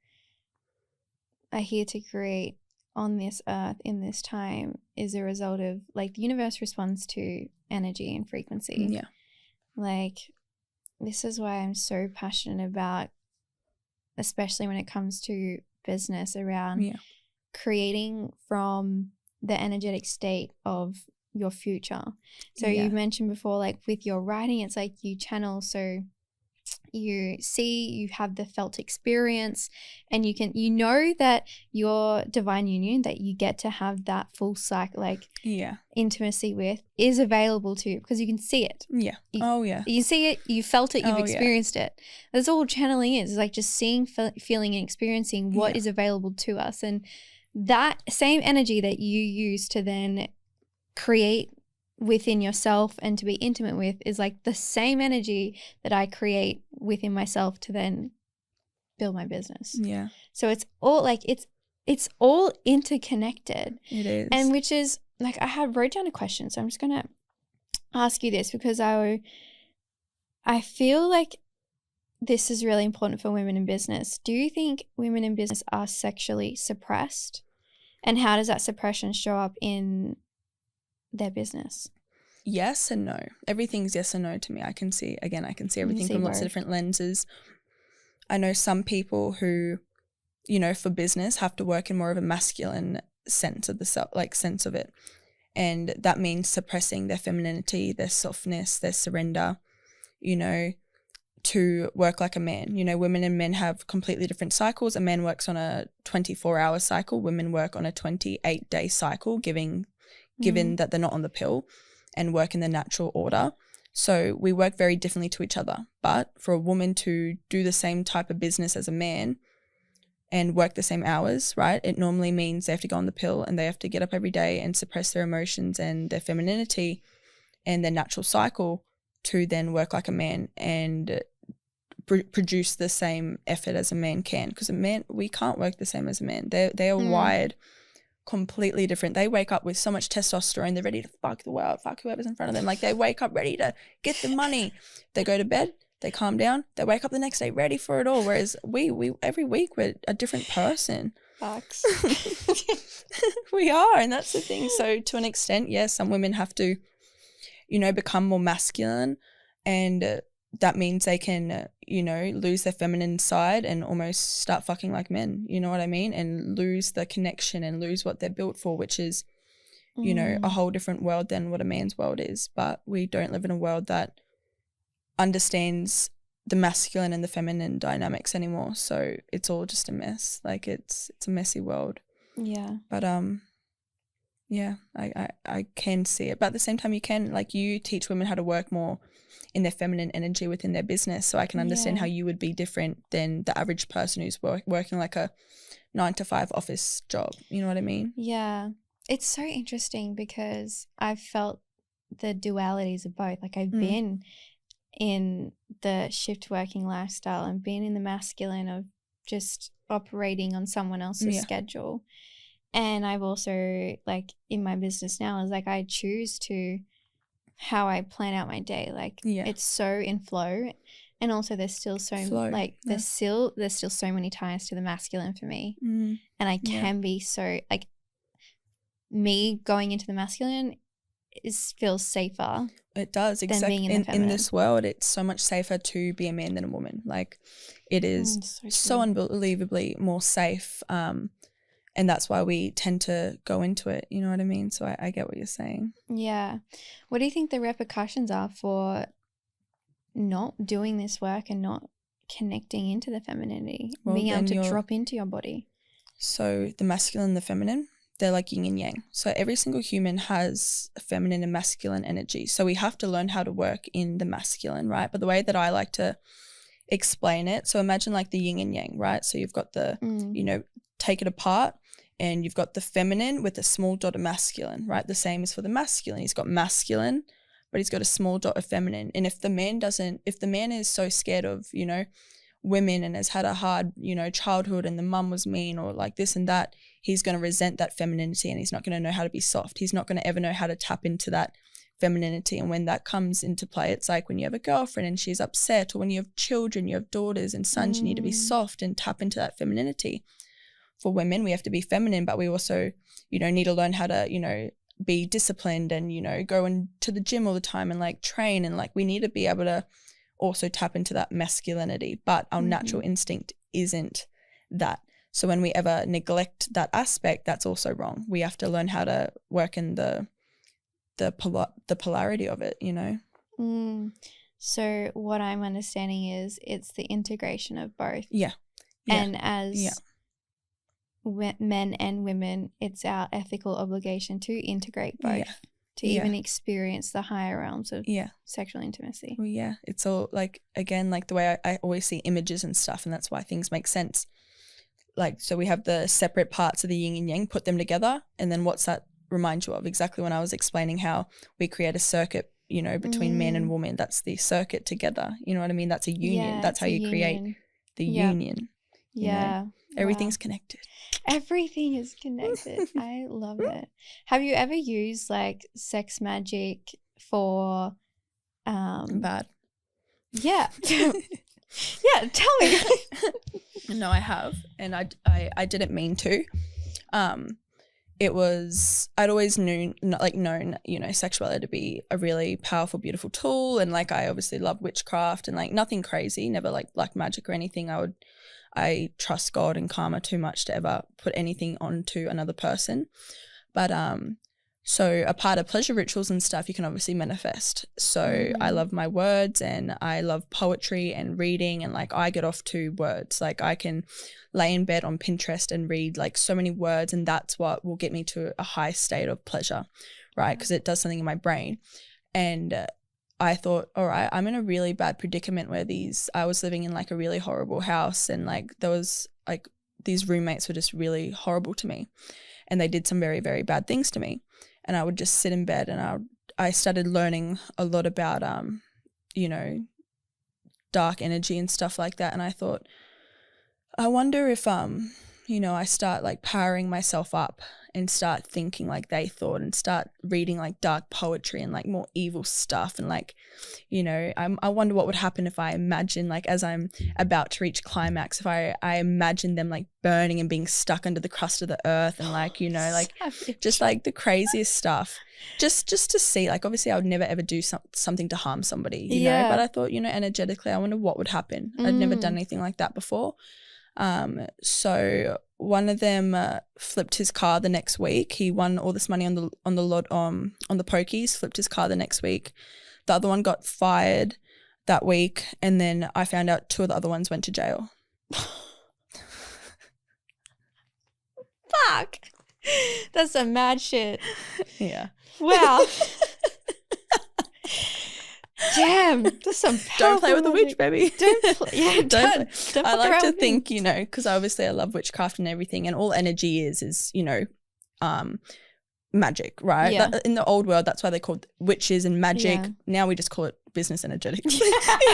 are here to create on this earth in this time is a result of, like, the universe responds to energy and frequency. Yeah. Like, this is why I'm so passionate about, especially when it comes to business, around creating from the energetic state of your future. So you mentioned before, like with your writing, it's like you channel, so you have the felt experience, and you know that your divine union that you get to have that full cycle, like intimacy with, is available to you because you can see it. You see it, you felt it, you've experienced it. That's all channeling is, like just seeing, feeling and experiencing what is available to us. And that same energy that you use to then create within yourself and to be intimate with is like the same energy that I create within myself to then build my business. Yeah. So it's all like, it's all interconnected. It is. And which is like, I wrote down a question. So I'm just going to ask you this, because I feel like this is really important for women in business. Do you think women in business are sexually suppressed? And how does that suppression show up in their business? Yes and no. Everything's yes and no to me. I can see everything from lots of different lenses. I know some people who, for business have to work in more of a masculine sense of the self, like sense of it. And that means suppressing their femininity, their softness, their surrender, to work like a man. Women and men have completely different cycles. A man works on a 24-hour cycle. Women work on a 28-day cycle, given that they're not on the pill, and work in the natural order. So we work very differently to each other. But for a woman to do the same type of business as a man and work the same hours, right, it normally means they have to go on the pill and they have to get up every day and suppress their emotions and their femininity and their natural cycle to then work like a man and produce the same effort as a man can. Because a man, we can't work the same as a man. They are wired completely different. They wake up with so much testosterone, they're ready to fuck the world, fuck whoever's in front of them. Like, they wake up ready to get the money. They go to bed, they calm down, they wake up the next day ready for it all. Whereas we every week we're a different person. Facts. We are, and that's the thing. So to an extent, yes, some women have to, become more masculine, and that means they can, lose their feminine side and almost start fucking like men, you know what I mean? And lose the connection and lose what they're built for, which is, a whole different world than what a man's world is. But we don't live in a world that understands the masculine and the feminine dynamics anymore. So it's all just a mess. Like, it's a messy world. Yeah. But yeah, I can see it. But at the same time, you teach women how to work more in their feminine energy within their business. So I can understand how you would be different than the average person who's working like a 9-to-5 office job. You know what I mean? Yeah. it's so interesting because I've felt the dualities of both. Like I've been in the shift working lifestyle and been in the masculine of just operating on someone else's schedule. And I've also, like, in my business now, is like I choose to how I plan out my day. Like it's so in flow. And also there's still so there's still so many ties to the masculine for me. And I can be so, like, me going into the masculine feels safer. It does, exactly. In this world, it's so much safer to be a man than a woman. Like, it is so unbelievably more safe. And that's why we tend to go into it. You know what I mean? So I get what you're saying. Yeah. What do you think the repercussions are for not doing this work and not connecting into the femininity, being able to drop into your body? So the masculine and the feminine, they're like yin and yang. So every single human has a feminine and masculine energy. So we have to learn how to work in the masculine, right? But the way that I like to explain it, so imagine like the yin and yang, right? So you've got the, you know, take it apart, and you've got the feminine with a small dot of masculine, right? The same as for the masculine. He's got masculine, but he's got a small dot of feminine. And if the man is so scared of, you know, women and has had a hard, you know, childhood and the mum was mean or like this and that, he's going to resent that femininity and he's not going to know how to be soft. He's not going to ever know how to tap into that femininity. And when that comes into play, it's like when you have a girlfriend and she's upset, or when you have children, you have daughters and sons, you need to be soft and tap into that femininity. For women, we have to be feminine, but we also, you know, need to learn how to, you know, be disciplined and, you know, go into the gym all the time and like train, and like we need to be able to also tap into that masculinity, but our natural instinct isn't that. So when we ever neglect that aspect, that's also wrong. We have to learn how to work in the polarity of it, you know. So what I'm understanding is it's the integration of both. And as men and women, it's our ethical obligation to integrate both, to even experience the higher realms of sexual intimacy. Well, it's all like, again, like the way I always see images and stuff, and that's why things make sense. Like, so we have the separate parts of the yin and yang, put them together, and then what's that remind you of? Exactly when I was explaining how we create a circuit, you know, between man and woman, that's the circuit together, you know what I mean? That's a union. That's how you create the union. You know? Everything's connected. Everything is connected. I love it. Have you ever used like sex magic for bad? Yeah. Yeah, tell me. No, I have, and I didn't mean to. I'd always known, you know, sexuality to be a really powerful, beautiful tool, and like I obviously love witchcraft and like nothing crazy, never like black magic or anything. I trust God and karma too much to ever put anything onto another person. But so a part of pleasure rituals and stuff, you can obviously manifest. So I love my words, and I love poetry and reading, and like I get off to words. Like I can lay in bed on Pinterest and read like so many words, and that's what will get me to a high state of pleasure, right? Because it does something in my brain. And I thought, all right, I'm in a really bad predicament where I was living in like a really horrible house, and like there was like these roommates were just really horrible to me, and they did some very, very bad things to me. And I would just sit in bed, and I started learning a lot about, you know, dark energy and stuff like that. And I thought, I wonder if, you know, I start like powering myself up and start thinking like they thought, and start reading like dark poetry and like more evil stuff, and like, you know, I wonder what would happen if I imagine like as I'm about to reach climax, if I imagine them like burning and being stuck under the crust of the earth, and like, you know, like just like the craziest stuff, just to see. Like obviously I would never ever do something to harm somebody, you know, but I thought, you know, energetically I wonder what would happen. I'd never done anything like that before. So one of them flipped his car the next week. He won all this money on the lot on the pokies, flipped his car the next week. The other one got fired that week, and then I found out 2 of the other ones went to jail. Fuck. That's some mad shit. Yeah. Wow. Damn, that's some powerful Don't play with the witch, baby. Don't don't I like to think, you know, because obviously I love witchcraft and everything, and all energy is, you know, magic, right? Yeah. In the old world, that's why they called witches and magic. Yeah. Now we just call it business energetics,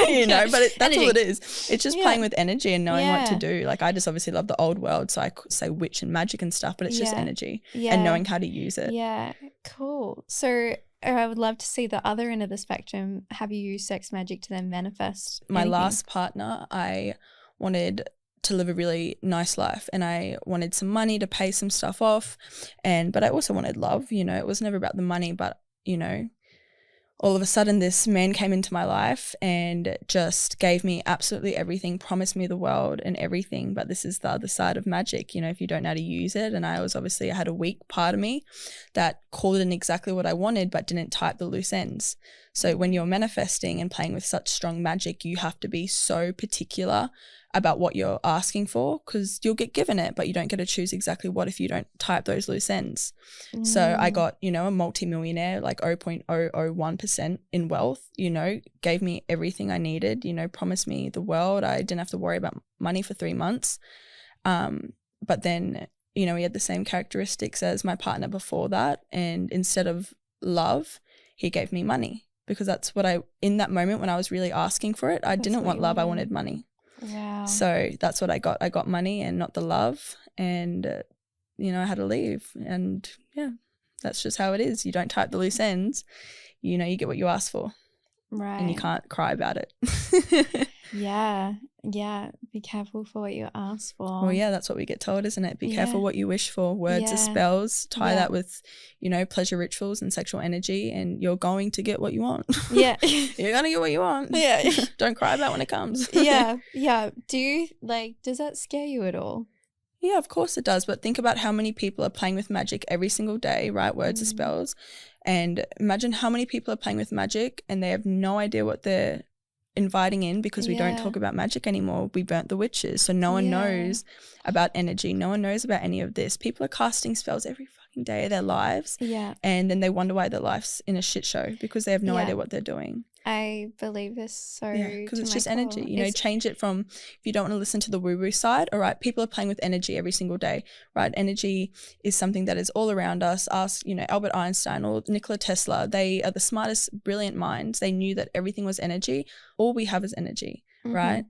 you know, but that's all it is. It's just playing with energy and knowing what to do. Like I just obviously love the old world, so I say witch and magic and stuff, but it's just energy and knowing how to use it. Yeah, cool. So I would love to see the other end of the spectrum. Have you used sex magic to then manifest My anything? last partner, I wanted to live a really nice life and I wanted some money to pay some stuff off, but I also wanted love. You know, it was never about the money, but you know, all of a sudden this man came into my life and just gave me absolutely everything, promised me the world and everything. But this is the other side of magic, you know, if you don't know how to use it. And I had a weak part of me that called in exactly what I wanted, but didn't type the loose ends. So when you're manifesting and playing with such strong magic, you have to be so particular about what you're asking for, because you'll get given it, but you don't get to choose exactly what if you don't type those loose ends. So I got, you know, a multimillionaire, like 0.001% in wealth, you know, gave me everything I needed, you know, promised me the world. I didn't have to worry about money for 3 months. But then, you know, he had the same characteristics as my partner before that. And instead of love, he gave me money, because that's what in that moment when I was really asking for it, I didn't want love, I wanted money. Wow. So that's what I got. I got money and not the love, and you know, I had to leave. And yeah, that's just how it is. You don't type the loose ends, you know, you get what you ask for. Right. And you can't cry about it. Yeah. Be careful for what you ask for. Well, yeah, that's what we get told, isn't it? Be careful what you wish for. Words are spells. Tie that with, you know, pleasure rituals and sexual energy, and you're going to get what you want. Yeah. You're going to get what you want. Yeah. Don't cry about when it comes. Yeah. Do you, does that scare you at all? Yeah, of course it does. But think about how many people are playing with magic every single day, right? Words are spells. And imagine how many people are playing with magic and they have no idea what they're inviting in, because we don't talk about magic anymore. We burnt the witches. So no one knows about energy. No one knows about any of this. People are casting spells every fucking day of their lives. Yeah. And then they wonder why their life's in a shit show, because they have no idea what they're doing. I believe this so. Because it's just energy. You know, change it from, if you don't want to listen to the woo-woo side, all right, people are playing with energy every single day, right? Energy is something that is all around us. Ask, you know, Albert Einstein or Nikola Tesla. They are the smartest, brilliant minds. They knew that everything was energy. All we have is energy, right?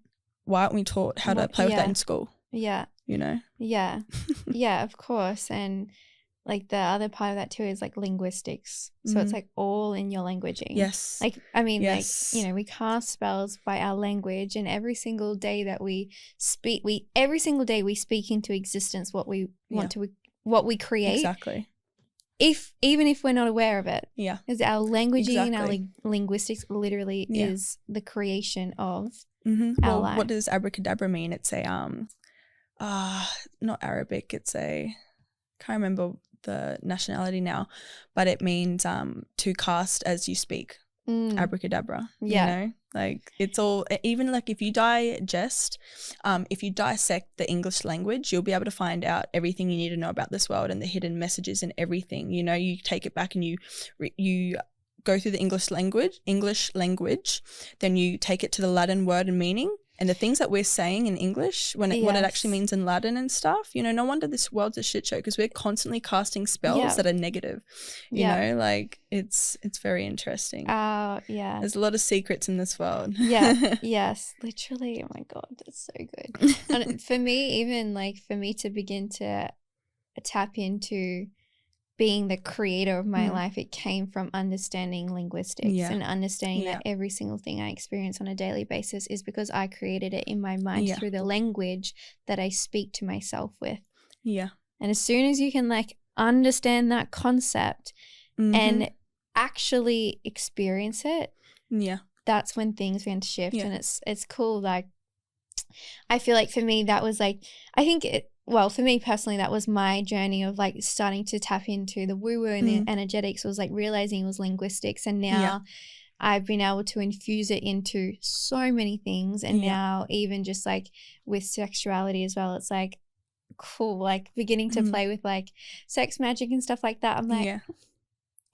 Why aren't we taught how to play with that in school? Yeah. You know? Yeah. Yeah, of course. And like the other part of that too is like linguistics. So it's like all in your languaging. Yes. Like, I mean, like, you know, we cast spells by our language, and every single day that we speak, every single day we speak into existence what we want to, what we create. Exactly. Even if we're not aware of it. Yeah. Because our languaging and our linguistics literally is the creation of our life. What does abracadabra mean? It's a, not Arabic. It's a, can't remember the nationality now, but it means to cast as you speak. Abracadabra. You know, like it's all, even like if you dissect the English language, you'll be able to find out everything you need to know about this world and the hidden messages and everything. You know, you take it back and you go through the English language, then you take it to the Latin word and meaning. And the things that we're saying in English, what it actually means in Latin and stuff, you know, no wonder this world's a shit show, because we're constantly casting spells that are negative. You know, like it's very interesting. There's a lot of secrets in this world. Yes, literally. Oh my God, that's so good. And for me, even like for me to begin to tap into being the creator of my life, it came from understanding linguistics and understanding that every single thing I experience on a daily basis is because I created it in my mind through the language that I speak to myself with. Yeah. And as soon as you can like understand that concept and actually experience it, that's when things begin to shift. And it's cool. Like, I feel like for me, that was like, for me personally, that was my journey of like starting to tap into the woo-woo and the energetics, was like realizing it was linguistics. And now I've been able to infuse it into so many things. And now even just like with sexuality as well, it's like cool, like beginning to play with like sex magic and stuff like that. I'm like,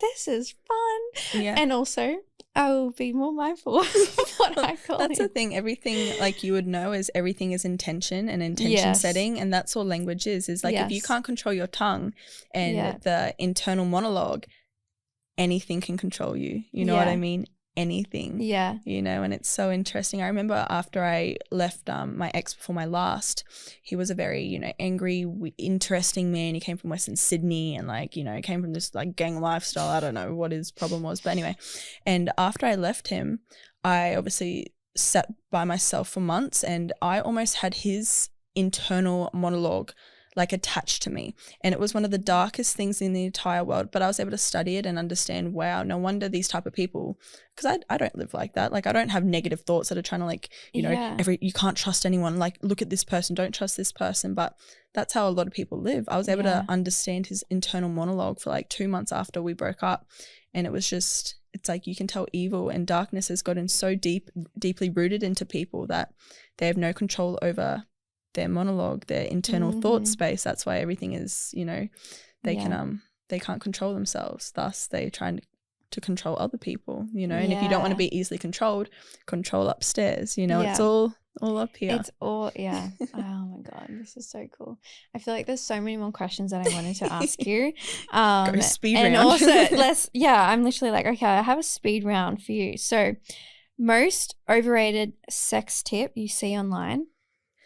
this is fun. And also I will be more mindful of what I call That's him. the thing. Everything, like you would know, is everything is intention and intention Yes. setting, and that's all language is like if you Yes. can't control your tongue and Yeah. the internal monologue, anything can control you. You know what I mean? Anything. Yeah. You know, and it's so interesting. I remember after I left my ex before my last, he was a very, you know, angry, interesting man. He came from Western Sydney and like, you know, came from this like gang lifestyle. I don't know what his problem was, but anyway. And after I left him, I obviously sat by myself for months and I almost had his internal monologue like attached to me, and it was one of the darkest things in the entire world, but I was able to study it and understand, wow, no wonder these type of people, because I don't live like that. Like I don't have negative thoughts that are trying to like, you know, you can't trust anyone, like look at this person, don't trust this person, but that's how a lot of people live. I was able to understand his internal monologue for like 2 months after we broke up, and it was just, it's like you can tell evil and darkness has gotten so deeply rooted into people that they have no control over their monologue, their internal thought space. That's why everything is, you know, they can't control themselves. Thus, they try to control other people, you know. And if you don't want to be easily controlled, control upstairs. You know, it's all up here. It's all Oh my God, this is so cool. I feel like there's so many more questions that I wanted to ask you. Go speed and round. also I'm literally like, okay, I have a speed round for you. So, most overrated sex tip you see online?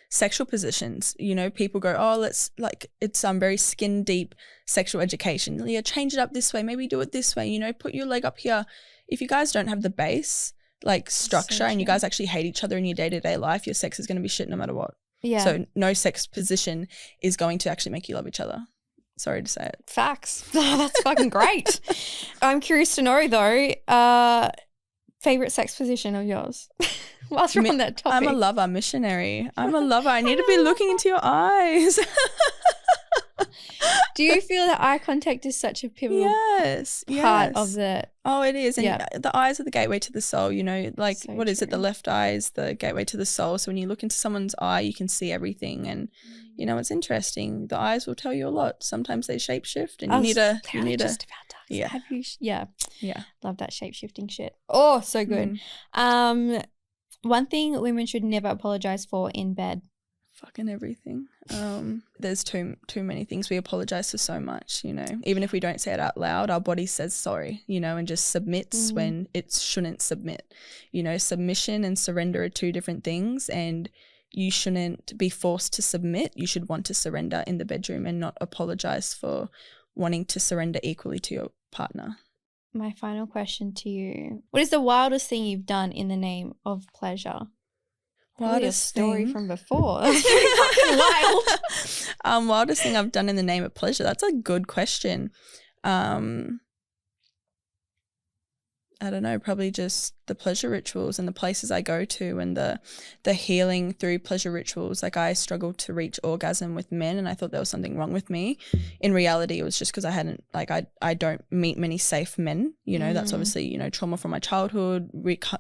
Sexual positions, you know, people go, oh, let's like, it's very skin deep sexual education. Yeah, change it up this way, maybe do it this way, you know, put your leg up here. If you guys don't have the base like structure and you guys actually hate each other in your day-to-day life, your sex is going to be shit no matter what. Yeah. So no sex position is going to actually make you love each other. Sorry to say it. Facts. That's fucking great. I'm curious to know though, favorite sex position of yours? Whilst we're on that topic. I'm a lover, missionary. I'm a lover. I need to be looking into your eyes. Do you feel that eye contact is such a pivotal part of the... Oh, it is. And the eyes are the gateway to the soul, you know, like so what is it? The left eye is the gateway to the soul. So when you look into someone's eye, you can see everything. And, you know, it's interesting. The eyes will tell you a lot. Sometimes they shapeshift and you need to... Just about to. Have you... Yeah. Love that shape-shifting shit. Oh, so good. One thing women should never apologize for in bed. Fucking everything. There's too many things we apologize for so much, you know. Even if we don't say it out loud, our body says sorry, you know, and just submits when it shouldn't submit. You know, submission and surrender are two different things, and you shouldn't be forced to submit. You should want to surrender in the bedroom and not apologize for wanting to surrender equally to your partner. My final question to you. What is the wildest thing you've done in the name of pleasure? Wildest story thing from before. That's pretty fucking wild. Wildest thing I've done in the name of pleasure. That's a good question. I don't know, probably just the pleasure rituals and the places I go to and the healing through pleasure rituals. Like I struggled to reach orgasm with men and I thought there was something wrong with me. In reality, it was just because I hadn't, like I don't meet many safe men, you know, that's obviously, you know, trauma from my childhood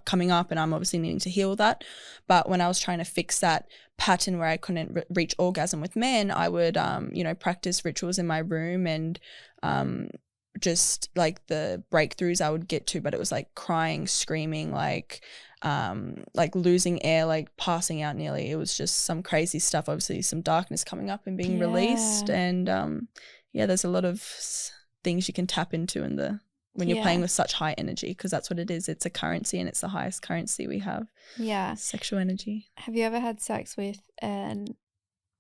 coming up, and I'm obviously needing to heal that. But when I was trying to fix that pattern where I couldn't reach orgasm with men, I would, you know, practice rituals in my room and, just like the breakthroughs I would get to, but it was like crying, screaming, like losing air, like passing out nearly. It was just some crazy stuff, obviously some darkness coming up and being released. And there's a lot of things you can tap into when you're playing with such high energy, because that's what it is. It's a currency and it's the highest currency we have. Yeah. Sexual energy. Have you ever had sex with an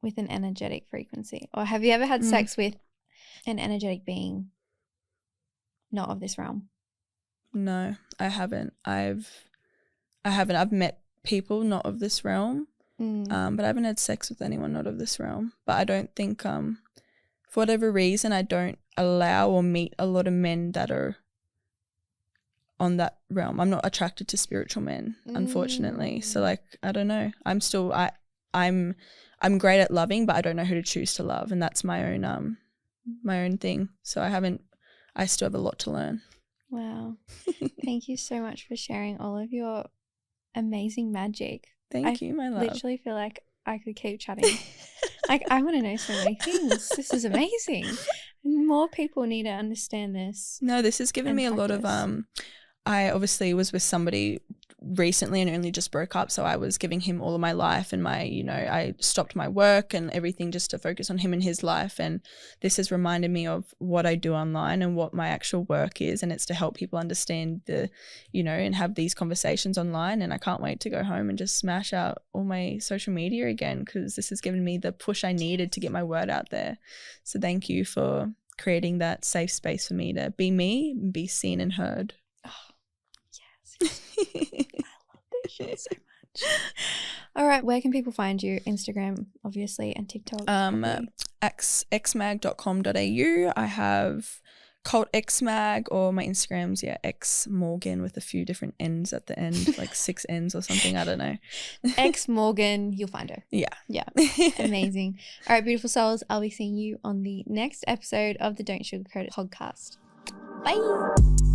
energetic frequency? Or have you ever had sex with an energetic being? Not of this realm? No, I haven't. I've met people not of this realm, but I haven't had sex with anyone not of this realm. But I don't think, for whatever reason, I don't allow or meet a lot of men that are on that realm. I'm not attracted to spiritual men, unfortunately. So like, I don't know. I'm great at loving, but I don't know who to choose to love, and that's my own thing. So I still have a lot to learn. Wow. Thank you so much for sharing all of your amazing magic. Thank you, my love. I literally feel like I could keep chatting. Like, I want to know so many things. This is amazing. More people need to understand this. No, this has given me a lot of I obviously was with somebody recently and only just broke up, so I was giving him all of my life and my, you know, I stopped my work and everything just to focus on him and his life. And this has reminded me of what I do online and what my actual work is, and it's to help people understand the, you know, and have these conversations online. And I can't wait to go home and just smash out all my social media again, because this has given me the push I needed to get my word out there. So thank you for creating that safe space for me to be me and be seen and heard. Yes. I love this shit so much. All right, where can people find you? Instagram, obviously, and TikTok. xmag.com.au. I have Cult XMAG, or my Instagram's X Morgan with a few different N's at the end, like 6 N's or something. I don't know. X Morgan, you'll find her. Yeah. Amazing. All right, beautiful souls. I'll be seeing you on the next episode of the Don't Sugarcoat It podcast. Bye.